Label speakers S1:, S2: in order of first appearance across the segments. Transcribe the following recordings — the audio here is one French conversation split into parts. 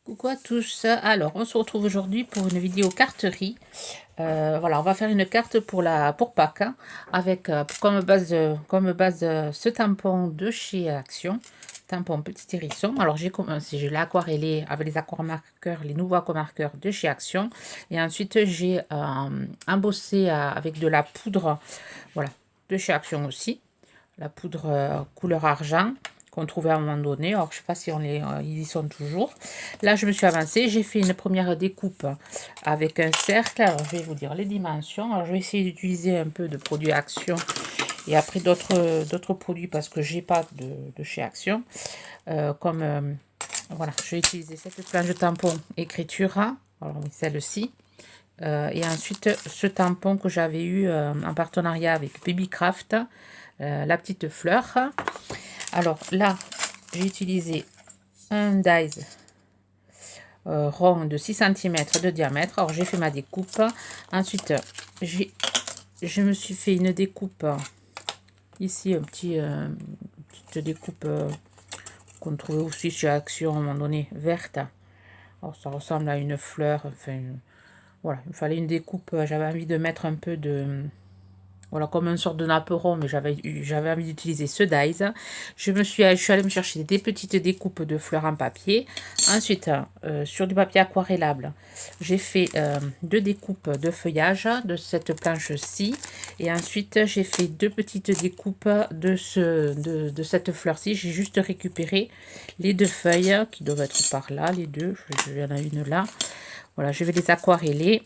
S1: Coucou à tous, alors on se retrouve aujourd'hui pour une vidéo carterie. Voilà, on va faire une carte pour Pâques, hein, avec comme base ce tampon de chez Action, tampon petit hérisson. Alors j'ai commencé, je l'ai aquarellé avec les aquamarqueurs, les nouveaux aquamarqueurs de chez Action, et ensuite j'ai embossé avec de la poudre, voilà, de chez Action aussi, la poudre couleur argent qu'on trouvait à un moment donné. Alors, je sais pas si ils y sont toujours. Là, je me suis avancée. J'ai fait une première découpe avec un cercle. Alors, je vais vous dire les dimensions. Alors, je vais essayer d'utiliser un peu de produits Action et après d'autres produits parce que j'ai pas de chez Action. Voilà, je vais utiliser cette planche de tampon écriture. Alors, oui, celle-ci. Et ensuite, ce tampon que j'avais eu en partenariat avec Babycraft, la petite fleur. Alors là, j'ai utilisé un dies rond de 6 cm de diamètre. Alors j'ai fait ma découpe. Ensuite, je me suis fait une découpe ici, petite découpe qu'on trouvait aussi chez Action à un moment donné, verte. Alors ça ressemble à une fleur. Enfin, voilà, il me fallait une découpe. J'avais envie de mettre un peu de... Voilà, comme une sorte de napperon, mais j'avais envie d'utiliser ce dies. Je suis allée me chercher des petites découpes de fleurs en papier. Ensuite, sur du papier aquarellable, j'ai fait deux découpes de feuillage de cette planche-ci. Et ensuite, j'ai fait deux petites découpes de cette fleur-ci. J'ai juste récupéré les deux feuilles qui doivent être par là, les deux. Il y en a une là. Voilà, je vais les aquareller.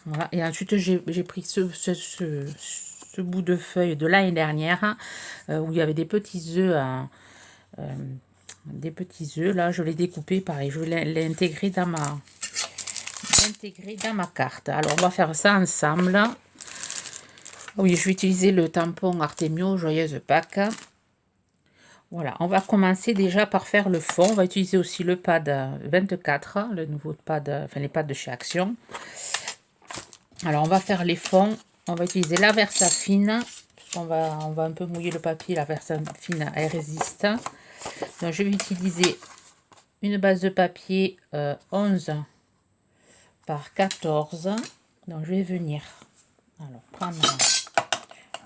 S1: Voilà. Et ensuite, j'ai pris ce bout de feuille de l'année dernière où il y avait des petits œufs. Là, je l'ai découpé pareil. Je vais l'intégrer dans ma carte. Alors, on va faire ça ensemble. Oui, je vais utiliser le tampon Artemio Joyeuse Pâques. Voilà, on va commencer déjà par faire le fond. On va utiliser aussi le pad 24, le nouveau pad, enfin les pads de chez Action. Alors, on va faire les fonds. On va utiliser la Versa fine. On va un peu mouiller le papier. La Versa fine, elle résiste. Donc, je vais utiliser une base de papier 11 par 14. Donc, je vais venir prendre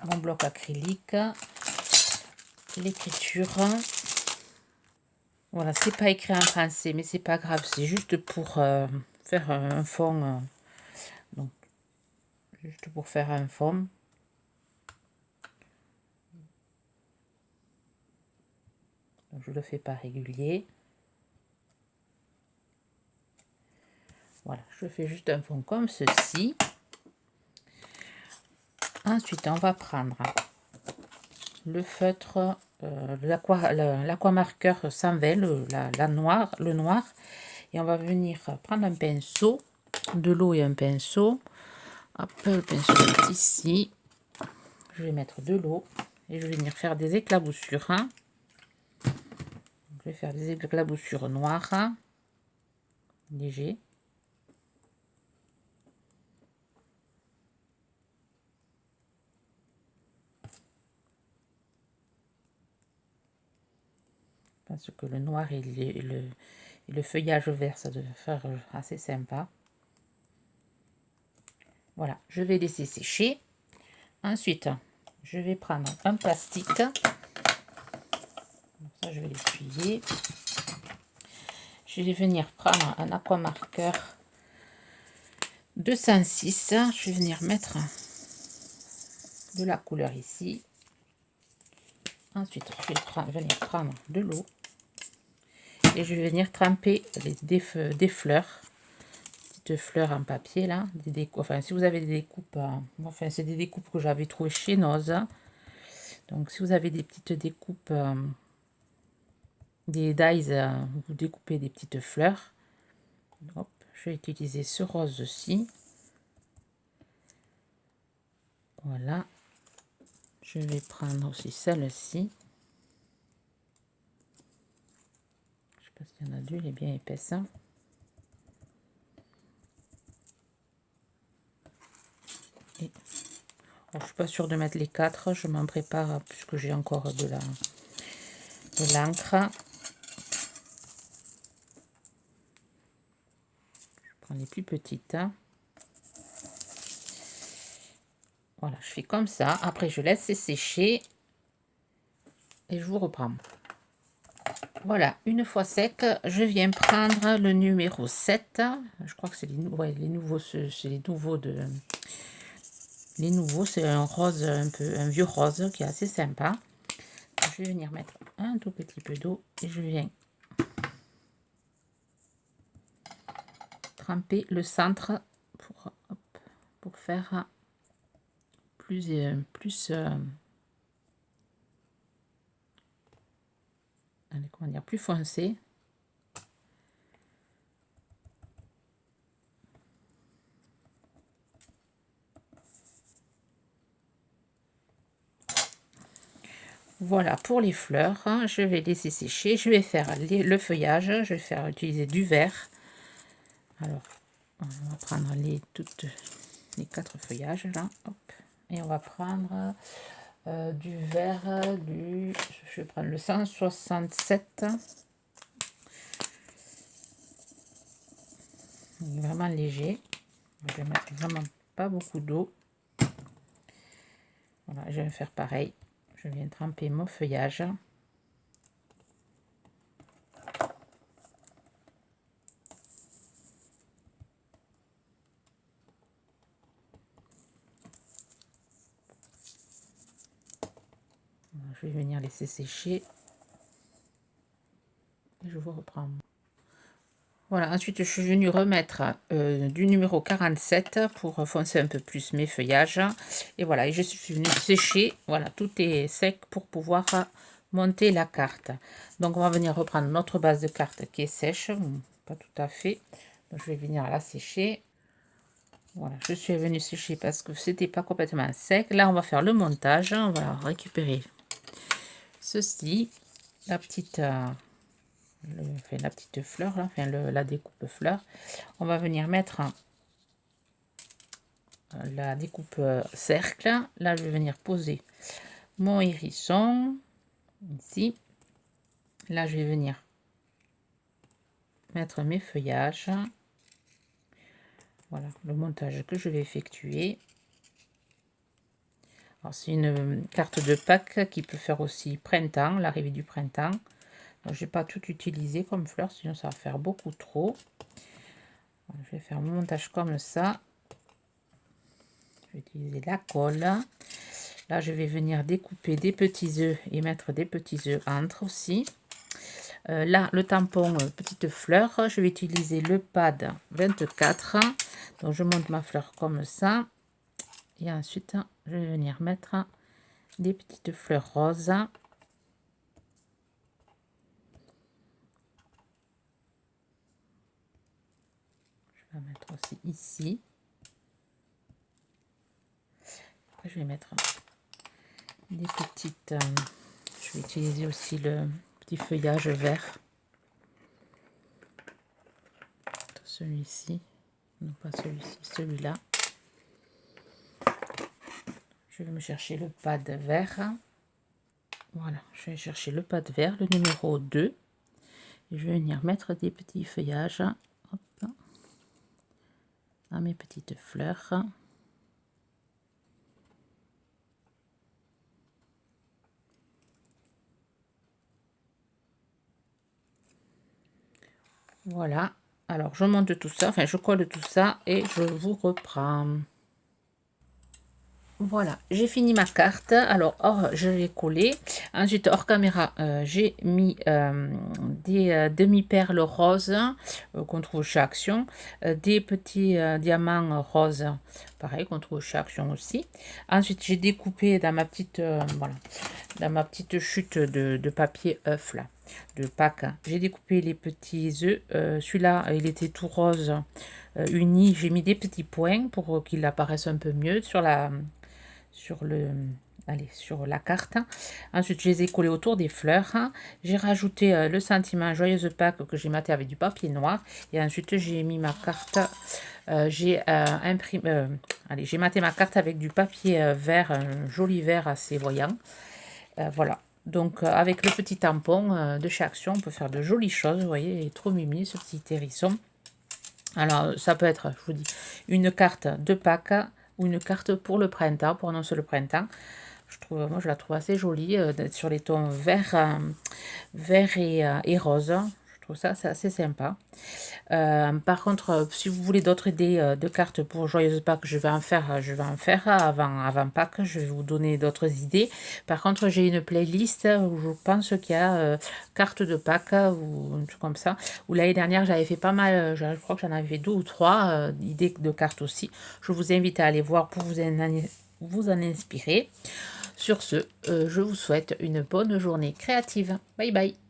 S1: mon bloc acrylique, l'écriture. Voilà, c'est pas écrit en français, mais c'est pas grave. C'est juste pour faire un fond. Donc, juste pour faire un fond. Donc, je le fais pas régulier. Voilà, je fais juste un fond comme ceci. Ensuite, on va prendre le feutre, l'aquamarqueur 120, le noir. Et on va venir prendre un pinceau, de l'eau et un pinceau. Hop, le pinceau est ici. Je vais mettre de l'eau et je vais venir faire des éclaboussures. Je vais faire des éclaboussures noires, légers. Parce que le noir et le feuillage vert, ça devait faire assez sympa. Voilà, je vais laisser sécher. Ensuite, je vais prendre un plastique. Ça, je vais l'essuyer. Je vais venir prendre un aquamarqueur 206. Je vais venir mettre de la couleur ici. Ensuite, je vais venir prendre de l'eau. Et je vais venir tremper des fleurs. Petites fleurs en papier là. Enfin, si vous avez des découpes, enfin, c'est des découpes que j'avais trouvées chez Noz. Donc, si vous avez des petites découpes, des dies, vous découpez des petites fleurs. Hop, je vais utiliser ce rose-ci. Voilà. Je vais prendre aussi celle-ci. Je sais pas s'il y en a deux, elle est bien épaisse. Et alors, je suis pas sûre de mettre les 4, je m'en prépare puisque j'ai encore de l'encre. prends les plus petites. Voilà, je fais comme ça. Après, je laisse sécher et je vous reprends. Voilà, une fois sec, je viens prendre le numéro 7. Je crois que c'est les nouveaux, c'est les nouveaux de... Les nouveaux, c'est un rose, un vieux rose qui est assez sympa. Je vais venir mettre un tout petit peu d'eau et je viens tremper le centre pour faire plus allez, comment dire, plus foncé. Voilà pour les fleurs, je vais laisser sécher, je vais faire le feuillage, je vais faire utiliser du vert. Alors, on va prendre les 4 feuillages là, hop, et on va prendre du vert, je vais prendre le 167. Il est vraiment léger, je vais mettre vraiment pas beaucoup d'eau. Voilà, je vais faire pareil. Je viens tremper mon feuillage. Je vais venir laisser sécher. Et je vous reprends. Voilà, ensuite je suis venue remettre du numéro 47 pour foncer un peu plus mes feuillages. Et voilà, et je suis venue sécher. Voilà, tout est sec pour pouvoir monter la carte. Donc on va venir reprendre notre base de carte qui est sèche, pas tout à fait. Donc je vais venir la sécher. Voilà, je suis venue sécher parce que c'était pas complètement sec. Là on va faire le montage. On va récupérer ceci, la petite la petite fleur là, enfin la découpe fleur. On va venir mettre la découpe cercle. Là je vais venir poser mon hérisson ici. Là je vais venir mettre mes feuillages. Voilà le montage que je vais effectuer. Alors c'est une carte de Pâques qui peut faire aussi printemps, l'arrivée du printemps. Donc je vais pas tout utiliser comme fleur, sinon ça va faire beaucoup trop. Voilà, je vais faire mon montage comme ça. Je vais utiliser la colle. Là je vais venir découper des petits œufs et mettre des petits œufs entre aussi. Là le tampon petite fleur, je vais utiliser le pad 24. Donc je monte ma fleur comme ça. Et ensuite je vais venir mettre des petites fleurs roses. Je vais mettre aussi ici. Après, je vais mettre des petites... je vais utiliser aussi le petit feuillage vert. Celui-ci. Non, pas celui-ci, celui-là. Je vais me chercher le pad vert. Voilà, je vais chercher le pad vert, le numéro 2. Et je vais venir mettre des petits feuillages. Hop, à mes petites fleurs. Voilà, alors je monte tout ça, enfin je colle tout ça et je vous reprends. Voilà, j'ai fini ma carte. Alors, je l'ai collée. Ensuite, hors caméra, j'ai mis des demi-perles roses qu'on trouve chez Action. Des petits diamants roses, pareil, qu'on trouve chez Action aussi. Ensuite, j'ai découpé dans ma petite, voilà, dans ma petite chute de papier œuf, là, de Pâques. J'ai découpé les petits œufs. Celui-là, il était tout rose, uni. J'ai mis des petits points pour qu'il apparaisse un peu mieux sur la carte. Ensuite, je les ai collés autour des fleurs. J'ai rajouté le sentiment Joyeuse Pâques que j'ai maté avec du papier noir. Et ensuite, j'ai mis ma carte. J'ai maté ma carte avec du papier vert, un joli vert assez voyant. Voilà. Donc, avec le petit tampon de chez Action, on peut faire de jolies choses. Vous voyez, il est trop mimi ce petit hérisson. Alors, ça peut être, je vous dis, une carte de Pâques ou une carte pour le printemps, pour annoncer le printemps. Moi, je la trouve assez jolie, sur les tons vert, vert et rose. Je trouve ça c'est assez sympa. Par contre, si vous voulez d'autres idées de cartes pour Joyeuse Pâques, je vais en faire avant Pâques. Je vais vous donner d'autres idées. Par contre, j'ai une playlist où je pense qu'il y a cartes de Pâques ou un truc comme ça. Où l'année dernière, j'avais fait pas mal, je crois que j'en avais fait 2 ou 3 idées de cartes aussi. Je vous invite à aller voir pour vous en inspirer. Sur ce, je vous souhaite une bonne journée créative. Bye bye.